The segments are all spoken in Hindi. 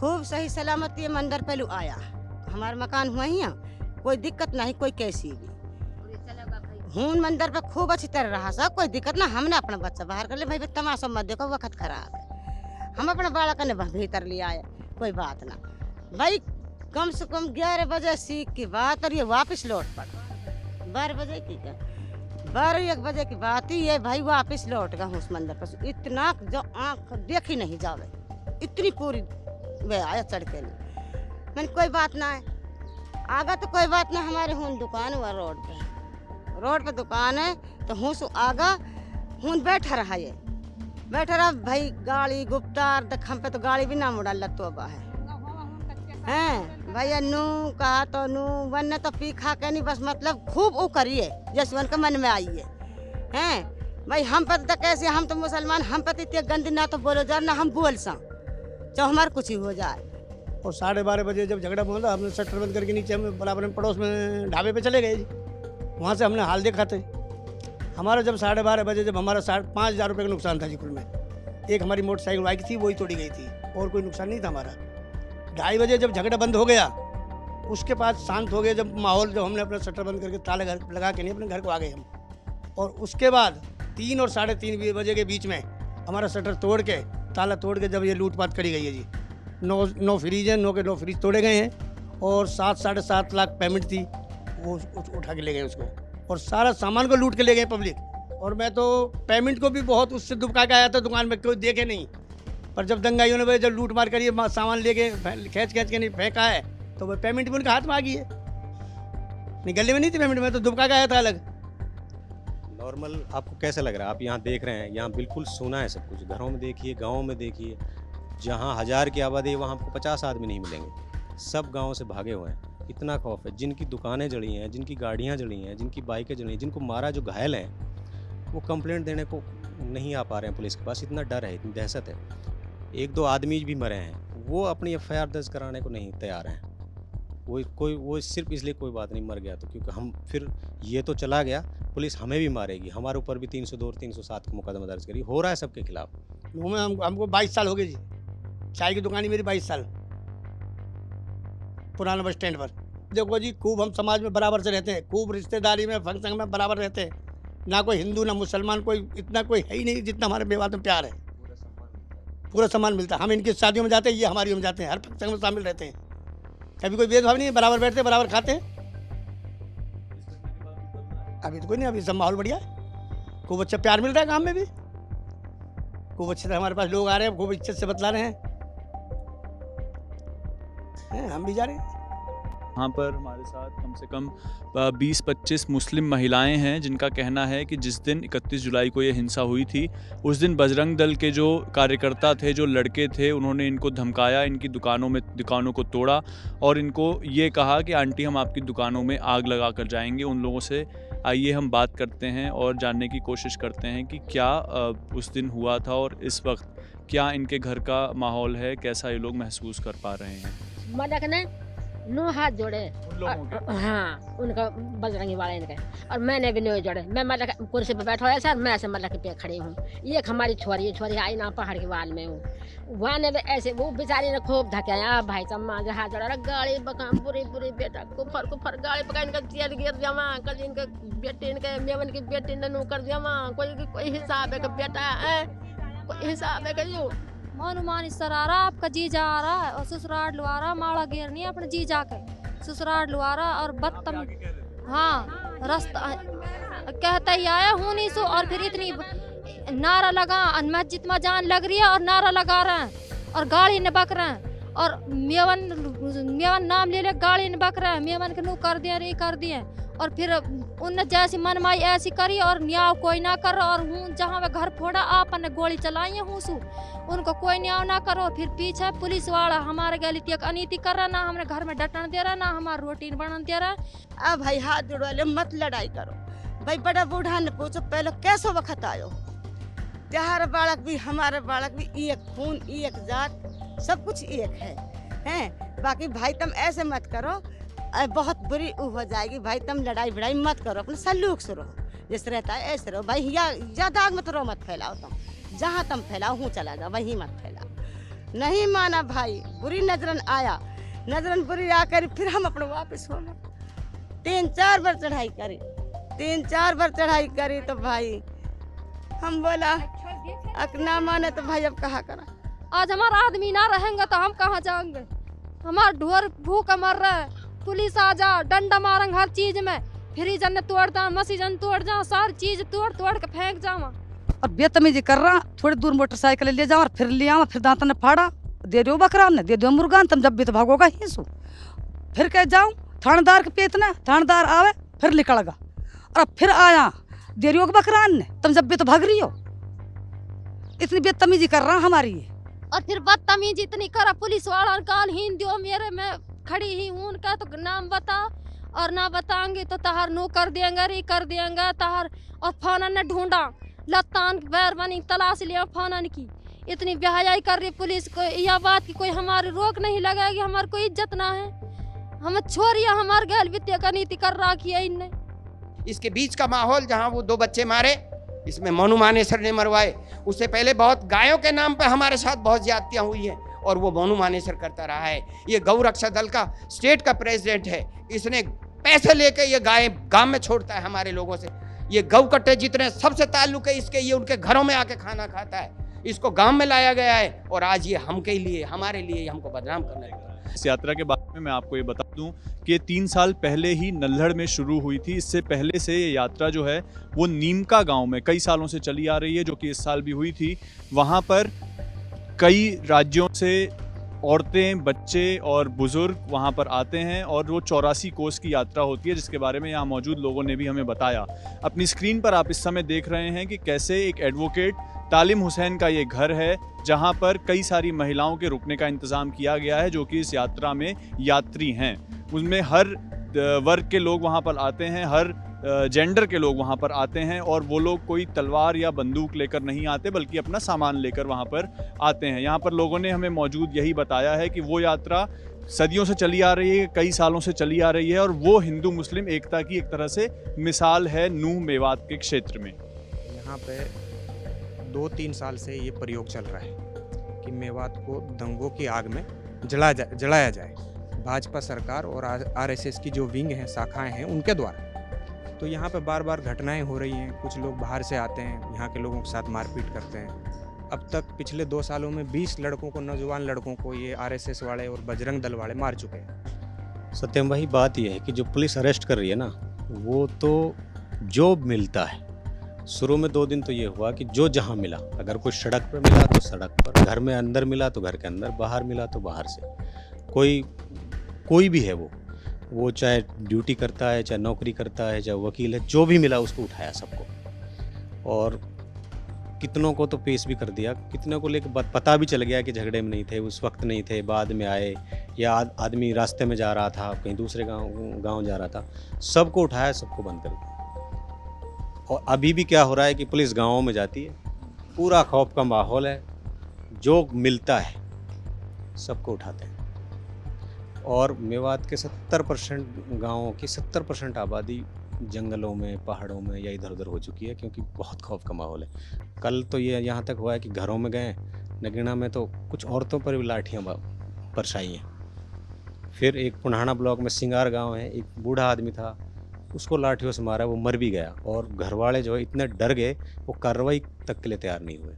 खूब सही सलामत ये मंदिर पहलू आया। हमारा मकान हुआ ही यहाँ, कोई दिक्कत नहीं, कोई कैसी भी हूँ मंदिर पे खूब अच्छी तरह रहा सब, कोई दिक्कत ना। हमने अपना बच्चा बाहर कर ले भाई, तमाशा मत देखो, वक्त खराब है। हम अपना बालक ने भीतर लिया आए, कोई बात ना भाई। कम से कम 11 बजे सीख की बात और ये वापस लौट पड़ा 12 बजे की क्या 12-1 बजे की बात ही ये भाई, वापस लौट गया उस मंदिर पर। इतना जो आँख देखी नहीं जावे, इतनी पूरी वे आया चढ़ के नहीं। मैंने कोई बात ना है, आगा तो कोई बात ना। हमारे हूँ दुकान हुआ रोड पे दुकान है, तो हूँ सो आगा हूँ बैठा रहा, ये बैठा रहा भाई। गाड़ी गुप्तार देख हम पे तो गाड़ी भी ना मुड़ा लत्तो बा है हैं भैया। नू कहा तो नू वन तो पी खा के नहीं, बस मतलब खूब वो करिए जैसे उनके मन में आई है हैं भाई। हम पर तो कैसे, हम तो मुसलमान, हम पर तो इतने गंदी ना तो बोलो जा ना हम बोल सा, चाहे हमारा कुछ ही हो जाए। और 12:30 बजे जब झगड़ा बोला, हमने शटर बंद करके नीचे हम बराबर में पड़ोस में ढाबे पे चले गए जी। वहाँ से हमने हाल देखा थे। हमारा जब 12:30 बजे जब हमारा 5,000 रुपये का नुकसान था जी कुल में। एक हमारी मोटरसाइकिल बाइक थी, वही तोड़ी गई थी, और कोई नुकसान नहीं था हमारा। 2:30 बजे जब झगड़ा बंद हो गया, उसके बाद शांत हो गया जब माहौल, जब हमने अपना शटर बंद करके ताला घर लगा के नहीं अपने घर को आ गए हम। और उसके बाद 3 और 3:30 बजे के बीच में हमारा शटर तोड़ के, ताला तोड़ के जब ये लूटपाट करी गई है जी। 9 फ्रिज हैं, 9 के 9 फ्रिज तोड़े गए हैं, और 7-7.5 लाख पेमेंट थी, वो उठा के ले गए उसको, और सारा सामान को लूट के ले गए पब्लिक। और मैं तो पेमेंट को भी बहुत उससे दुबका के आया था दुकान में, कोई देखे नहीं। पर जब दंगाइयों ने जब लूट मार करी, सामान लेके खींच के नहीं फेंका है, तो वह पेमेंट भी उनके हाथ में आ गई है। नहीं गले में नहीं थी पेमेंट, में तो दुबका के आया था अलग। नॉर्मल आपको कैसा लग रहा है? आप यहाँ देख रहे हैं, यहाँ बिल्कुल सोना है सब कुछ। घरों में देखिए, गाँव में देखिए, जहाँ 1000 की आबादी है वहाँ आपको 50 आदमी नहीं मिलेंगे। सब गाँव से भागे हुए हैं। इतना खौफ है। जिनकी दुकानें जली हैं, जिनकी गाड़ियाँ जली हैं, जिनकी बाइकें जली हैं, जिनको मारा, जो घायल हैं, वो कंप्लेंट देने को नहीं आ पा रहे हैं पुलिस के पास। इतना डर है, इतनी दहशत है। 1-2 आदमी भी मरे हैं, वो अपनी FIR दर्ज कराने को नहीं तैयार हैं। वो सिर्फ इसलिए कोई बात नहीं, मर गया तो, क्योंकि हम फिर ये तो चला गया, पुलिस हमें भी मारेगी। हमारे ऊपर भी 302 और 307 का मुकदमा दर्ज करी हो रहा है सबके खिलाफ। हमको 22 साल हो गए जी। चाय की दुकान ही मेरी 22 साल, पुराना बस स्टैंड पर। देखो जी, खूब हम समाज में बराबर से रहते हैं, खूब रिश्तेदारी में फंक्शन में बराबर रहते हैं। ना कोई हिंदू ना मुसलमान, कोई इतना कोई है ही नहीं जितना हमारे बेवाद में प्यार है। पूरा सम्मान मिलता है। हम इनकी शादियों में जाते हैं, ये हमारी में जाते हैं, हर फंक्शन में शामिल रहते हैं। कभी कोई भेदभाव नहीं है, बराबर बैठते हैं, बराबर खाते हैं। अभी तो कोई नहीं, अभी सब माहौल बढ़िया है। खूब अच्छा प्यार मिल रहा है काम में भी, खूब अच्छे से हमारे पास लोग आ रहे हैं, खूब इज्जत से बतला रहे हैं, हम भी जा रहे हैं। यहाँ पर हमारे साथ कम से कम 20-25 मुस्लिम महिलाएं हैं, जिनका कहना है कि जिस दिन 31 जुलाई को ये हिंसा हुई थी, उस दिन बजरंग दल के जो कार्यकर्ता थे, जो लड़के थे, उन्होंने इनको धमकाया, इनकी दुकानों को तोड़ा और इनको ये कहा कि आंटी हम आपकी दुकानों में आग लगा कर जाएंगे। उन लोगों से आइए हम बात करते हैं और जानने की कोशिश करते हैं कि क्या उस दिन हुआ था और इस वक्त क्या इनके घर का माहौल है, कैसा ये लोग महसूस कर पा रहे हैं। मलक ने 9 हाथ जोड़े, हाँ उनका बजरंगी वाले इनके, और मैंने भी 9 जोड़े। मैं मलक कुर्सी पर बैठा हुआ सर, मैं ऐसे मलक पे खड़ी हूँ। ये हमारी छोरी आई ना पहाड़ के वाल में हूँ, वहाँ ने ऐसे वो बेचारी ने खूब धकाया। भाई सम्मा हाथ जोड़ा, गाड़ी बका बुरी बेटा कुफर गाड़ी पका, इनका तेल गिर जावा, कल इनके बेटे, इनके मेवन की बेटी ने नू कर जावा। कोई हिसाब है का बेटा है, कोई हिसाब है का। हनुमान सर आ रहा, आपका जीजा आ रहा है और ससुराल लुआ रहा, माड़ा घेरनी अपने जीजा के ससुराल लुआ रहा और बदतमीज। हाँ रास्ता कहता ही आया हूँ नहीं सो, और फिर इतनी नारा लगा, मस्जिद में जान लग रही है और नारा लगा रहे हैं और गाड़ी ने बक रहे हैं, और मेवन नाम ले ले गाड़ी ने बक रहे हैं। मेवन के नू कर दिए, रे कर दिए, और फिर उन जैसी मनमाई ऐसी करी और न्याय कोई ना कर। और हूँ जहाँ वे घर फोड़ा, आपने गोली चलाई है, हूँ सू उनको कोई न्याय ना करो। फिर पीछे पुलिस वाला हमारे गली अनीति कर रहा, ना हमने घर में डटन दे रहा, ना हमारा रोटी बनन दे रहा। अब भाई हाथ जोड़वा ले, मत लड़ाई करो भाई। बड़ा बूढ़ा ने पूछो पहले कैसो वक्त आयो। तुम्हारा बालक भी हमारा बालक भी एक खून, एक जात, सब कुछ एक है। बाकी भाई तुम ऐसे मत करो, बहुत बुरी हो जाएगी भाई। तुम लड़ाई भिड़ाई मत करो, अपने सलूक से रहो, जैसे रहता है ऐसे रहो भाई। या ज्यादा आग मत रो, मत फैलाओ। तुम जहाँ तुम फैलाओ हूँ चला जाओ, वहीं मत फैलाओ। नहीं माना भाई, बुरी नजरन आया, नजरन बुरी आकर फिर हम अपने वापस हो गए। 3-4 बार चढ़ाई करी, 3-4 बार चढ़ाई करी तो भाई हम बोला अक ना माने तो भाई अब कहा करा। आज हमारा आदमी ना रहेंगे तो हम कहाँ जाएंगे? हमारा ढोर भूख मर रहा है। पुलिस आ जा, डंडा मारेंगे हर चीज में, फ्रीज ने तोड़ जा, मशीन तोड़ जा, सारी चीज तोड़ तोड़ के फेंक जावा। और बेतमीजी कर रहा, थोड़ी दूर मोटरसाइकिल ले जाओ और फिर ले आओ, फिर दांत ने फाड़ा, दे दो बकरा ने, दे दो मुर्गा, तुम जब भी तो भागोगा ही सो। फिर कह जाऊं थानेदार के पेतना, थानेदार आवे फिर निकलगा, और फिर आया दे रही हो बकरा ने, तुम जब भी तो भाग रही हो। इतनी बेतमीजी कर रहा हमारी ये। और फिर बदतमीजी इतनी करा पुलिस वाला, काल हिंदियों मेरे में खड़ी ही हूं, उनका तो नाम बता, और ना बताएंगे तो तहार नो कर देंगे, रे कर देंगे तहार। और फानन ने ढूंढा, लत्तान बैर बनी तलाश लिया फानन की। इतनी बेहयाई कर रही पुलिस को, यह बात की कोई हमारी रोक नहीं लगाएगी, हमारी कोई इज्जत ना है। हम छोरिया हमारे गैल वित्तीय का नीति कर रखी है इनने। इसके बीच का माहौल जहां वो 2 बच्चे मारे, इसमें मोनू मानेसर ने मरवाए। उससे पहले बहुत गायों के नाम पे हमारे साथ बहुत ज्यादतियां हुई हैं और वो मोनू मानेसर करता रहा है। ये गौ रक्षा दल का स्टेट का प्रेसिडेंट है, इसने पैसे लेके ये गाय गांव में छोड़ता है हमारे लोगों से। ये गौ कट्टे जितने सबसे ताल्लुक है इसके, ये उनके घरों में आके खाना खाता है। इसको गांव में लाया गया है और आज ये हमके लिए, हमारे लिए हमको बदनाम करने लगा। इस यात्रा के बारे में मैं आपको ये बता दूं कि 3 साल पहले ही नल्हड़ में शुरू हुई थी। इससे पहले से ये यात्रा जो है वो नीमका गांव में कई सालों से चली आ रही है, जो कि इस साल भी हुई थी। वहाँ पर कई राज्यों से औरतें, बच्चे और बुजुर्ग वहाँ पर आते हैं और वो 84 कोस की यात्रा होती है, जिसके बारे में यहाँ मौजूद लोगों ने भी हमें बताया। अपनी स्क्रीन पर आप इस समय देख रहे हैं कि कैसे एक एडवोकेट तालिम हुसैन का ये घर है, जहाँ पर कई सारी महिलाओं के रुकने का इंतज़ाम किया गया है, जो कि इस यात्रा में यात्री हैं। उसमें हर वर्ग के लोग वहाँ पर आते हैं, हर जेंडर के लोग वहाँ पर आते हैं, और वो लोग कोई तलवार या बंदूक लेकर नहीं आते, बल्कि अपना सामान लेकर वहाँ पर आते हैं। यहाँ पर लोगों ने हमें मौजूद यही बताया है कि वो यात्रा सदियों से चली आ रही है, कई सालों से चली आ रही है, और वो हिंदू मुस्लिम एकता की एक तरह से मिसाल है नूह मेवात के क्षेत्र में। यहाँ पे 2-3 साल से ये प्रयोग चल रहा है कि मेवात को दंगों की आग में जलाया जाए, भाजपा सरकार और आरएसएस की जो विंग हैं, शाखाएं हैं, उनके द्वारा। तो यहाँ पे बार बार घटनाएं हो रही हैं। कुछ लोग बाहर से आते हैं, यहाँ के लोगों के साथ मारपीट करते हैं। अब तक पिछले 2 सालों में 20 लड़कों को, नौजवान लड़कों को ये आरएसएस वाले और बजरंग दल वाले मार चुके हैं। सत्यम भाई, बात यह है कि जो पुलिस अरेस्ट कर रही है ना, वो तो जो मिलता है। शुरू में 2 दिन तो ये हुआ कि जो जहाँ मिला, अगर कोई सड़क पर मिला तो सड़क पर, घर में अंदर मिला तो घर के अंदर, बाहर मिला तो बाहर से। कोई भी है वो चाहे ड्यूटी करता है, चाहे नौकरी करता है, चाहे वकील है, जो भी मिला उसको उठाया सबको। और कितनों को तो पेश भी कर दिया, कितनों को लेकर पता भी चल गया कि झगड़े में नहीं थे, उस वक्त नहीं थे, बाद में आए, या आदमी रास्ते में जा रहा था, कहीं दूसरे गांव जा रहा था, सबको उठाया, सबको बंद कर दिया। और अभी भी क्या हो रहा है कि पुलिस गाँवों में जाती है, पूरा खौफ का माहौल है, जो मिलता है सबको उठाते हैं। और मेवात के 70% गाँवों की 70% आबादी जंगलों में, पहाड़ों में या इधर उधर हो चुकी है, क्योंकि बहुत खौफ का माहौल है। कल तो ये यहाँ तक हुआ है कि घरों में गए, नगीना में तो कुछ औरतों पर भी लाठियाँ बरसाई हैं। फिर एक पुनाहाना ब्लॉक में सिंगार गांव है, एक बूढ़ा आदमी था, उसको लाठियों से मारा, वो मर भी गया। और घर वाले जो है इतने डर गए, वो कार्रवाई तक के लिए तैयार नहीं हुए।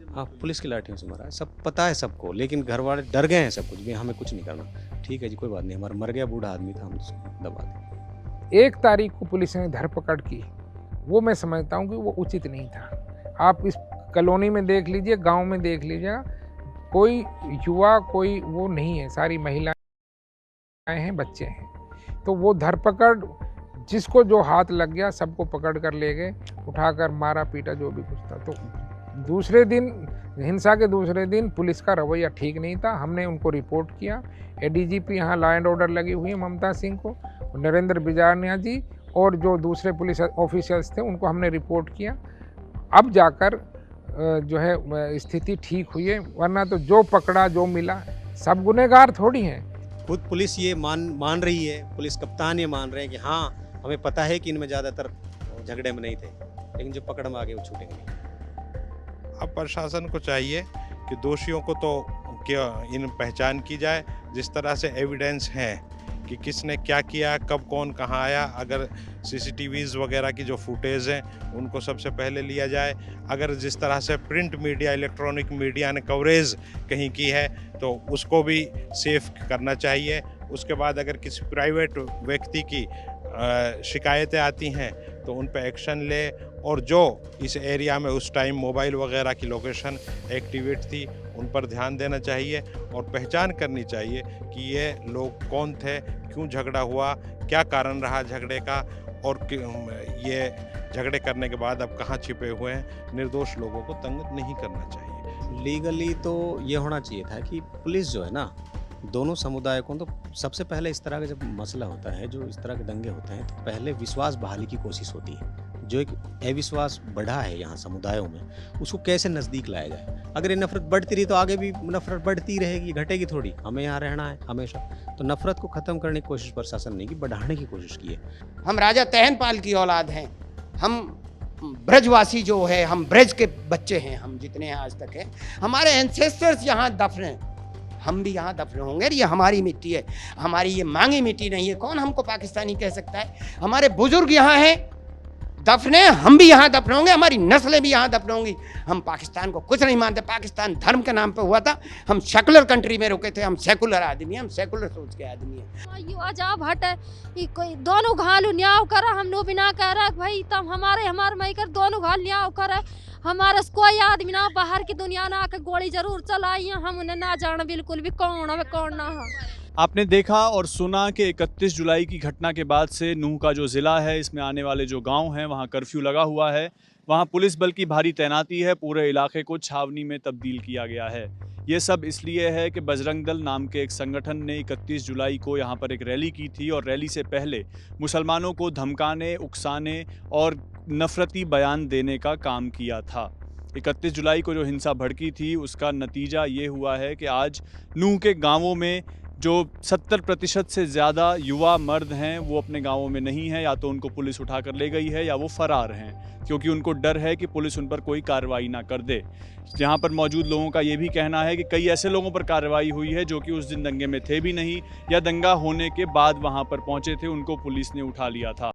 हाँ, पुलिस की लाठियों से मारा है, सब पता है सबको, लेकिन घर वाले डर गए हैं सब कुछ भी, हमें कुछ नहीं करना। ठीक है जी, कोई बात नहीं, हमारा मर गया बूढ़ा आदमी था, हम उसको दबा दें। 1 तारीख को पुलिस ने धरपकड़ की, वो मैं समझता हूँ कि वो उचित नहीं था। आप इस कॉलोनी में देख लीजिए, गांव में देख लीजिए, कोई युवा, कोई वो नहीं है, सारी महिलाएं हैं, बच्चे हैं। तो वो धरपकड़, जिसको जो हाथ लग गया सबको पकड़ कर ले गए, उठाकर मारा पीटा, जो भी कुछ था। तो दूसरे दिन, हिंसा के दूसरे दिन पुलिस का रवैया ठीक नहीं था। हमने उनको रिपोर्ट किया, एडीजीपी यहाँ लॉ एंड ऑर्डर लगी हुई है ममता सिंह को, नरेंद्र बिजारनिया जी और जो दूसरे पुलिस ऑफिसर्स थे उनको हमने रिपोर्ट किया। अब जाकर जो है स्थिति ठीक हुई है, वरना तो जो पकड़ा, जो मिला, सब गुनहगार थोड़ी हैं। खुद पुलिस ये मान रही है, पुलिस कप्तान ये मान रहे हैं कि हाँ, हमें पता है कि इनमें ज़्यादातर झगड़े में नहीं थे, लेकिन जो पकड़ में आ गए वो छूटेंगे नहीं। अब प्रशासन को चाहिए कि दोषियों को तो क्या इन पहचान की जाए, जिस तरह से एविडेंस हैं कि किसने क्या किया, कब कौन कहाँ आया। अगर CCTVs वगैरह की जो फुटेज हैं उनको सबसे पहले लिया जाए। अगर जिस तरह से प्रिंट मीडिया, इलेक्ट्रॉनिक मीडिया ने कवरेज कहीं की है तो उसको भी सेफ करना चाहिए। उसके बाद अगर किसी प्राइवेट व्यक्ति की शिकायतें आती हैं तो उन पर एक्शन ले, और जो इस एरिया में उस टाइम मोबाइल वगैरह की लोकेशन एक्टिवेट थी उन पर ध्यान देना चाहिए और पहचान करनी चाहिए कि ये लोग कौन थे, क्यों झगड़ा हुआ, क्या कारण रहा झगड़े का, और ये झगड़े करने के बाद अब कहाँ छिपे हुए हैं। निर्दोष लोगों को तंग नहीं करना चाहिए। लीगली तो ये होना चाहिए था कि पुलिस जो है ना, दोनों समुदाय को, तो सबसे पहले इस तरह का जब मसला होता है, जो इस तरह के दंगे होते हैं, तो पहले विश्वास बहाली की कोशिश होती है। जो एक अविश्वास बढ़ा है यहाँ समुदायों में, उसको कैसे नज़दीक लाया जाए। अगर ये नफरत बढ़ती रही तो आगे भी नफरत बढ़ती रहेगी, घटेगी थोड़ी। हमें यहाँ रहना है हमेशा, तो नफरत को ख़त्म करने की कोशिश प्रशासन ने की, बढ़ाने की कोशिश की है। हम राजा तहनपाल की औलाद हैं, हम ब्रजवासी जो है, हम ब्रज के बच्चे हैं, हम जितने आज तक हैं, हमारे एंसेस्टर्स यहाँ दफन हैं, हम भी यहाँ दफन होंगे। ये हमारी मिट्टी है, हमारी ये मांगी मिट्टी नहीं है। कौन हमको पाकिस्तानी कह सकता है? हमारे बुजुर्ग यहाँ हैं, दफने, हम भी यहाँ दफन होंगे, हमारी नस्लें भी यहाँ दफन होंगी। हम पाकिस्तान को कुछ नहीं मानते। पाकिस्तान धर्म के नाम पे हुआ था, हम सेकुलर कंट्री में रुके थे, हम सेकुलर आदमी हैं, हम सेकुलर सोच के आदमी हैं। यो अजाब हटे ई कोई दोनों घालू न्याव करा, हम नो बिना कह रहा भाई तम हमारे मई कर दोनों घाल न्याव करे। हमारे कोई आदमी ना बाहर की दुनिया ना आके गोली जरूर चलाई है, हम उन्हें ना जाना बिल्कुल भी कौन है कौन ना है। आपने देखा और सुना कि 31 जुलाई की घटना के बाद से नूह का जो ज़िला है, इसमें आने वाले जो गांव हैं वहां कर्फ्यू लगा हुआ है, वहां पुलिस बल की भारी तैनाती है, पूरे इलाके को छावनी में तब्दील किया गया है। ये सब इसलिए है कि बजरंग दल नाम के एक संगठन ने 31 जुलाई को यहाँ पर एक रैली की थी, और रैली से पहले मुसलमानों को धमकाने, उकसाने और नफरती बयान देने का काम किया था। 31 जुलाई को जो हिंसा भड़की थी उसका नतीजा ये हुआ है कि आज नूह के गाँवों में जो 70% से ज़्यादा युवा मर्द हैं वो अपने गांवों में नहीं हैं, या तो उनको पुलिस उठा कर ले गई है या वो फरार हैं, क्योंकि उनको डर है कि पुलिस उन पर कोई कार्रवाई ना कर दे। यहाँ पर मौजूद लोगों का ये भी कहना है कि कई ऐसे लोगों पर कार्रवाई हुई है जो कि उस दिन दंगे में थे भी नहीं, या दंगा होने के बाद वहाँ पर पहुँचे थे, उनको पुलिस ने उठा लिया था।